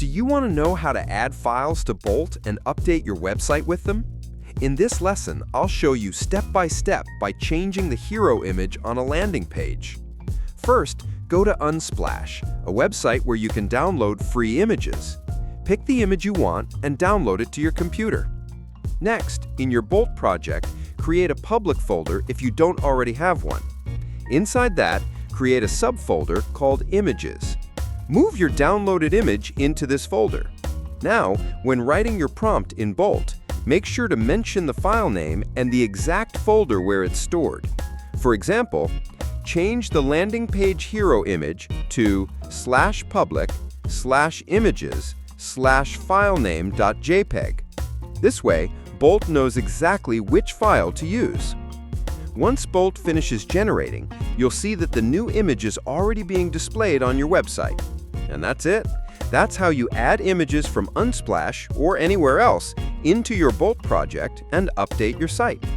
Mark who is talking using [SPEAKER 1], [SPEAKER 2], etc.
[SPEAKER 1] Do you want to know how to add files to Bolt and update your website with them? In this lesson, I'll show you step by changing the hero image on a landing page. First, go to Unsplash, a website where you can download free images. Pick the image you want and download it to your computer. Next, in your Bolt project, create a public folder if you don't already have one. Inside that, create a subfolder called Images. Move your downloaded image into this folder. Now, when writing your prompt in Bolt, make sure to mention the file name and the exact folder where it's stored. For example, change the landing page hero image to /public/images/filename.jpg. This way, Bolt knows exactly which file to use. Once Bolt finishes generating, you'll see that the new image is already being displayed on your website. And that's it. That's how you add images from Unsplash or anywhere else into your Bolt project and update your site.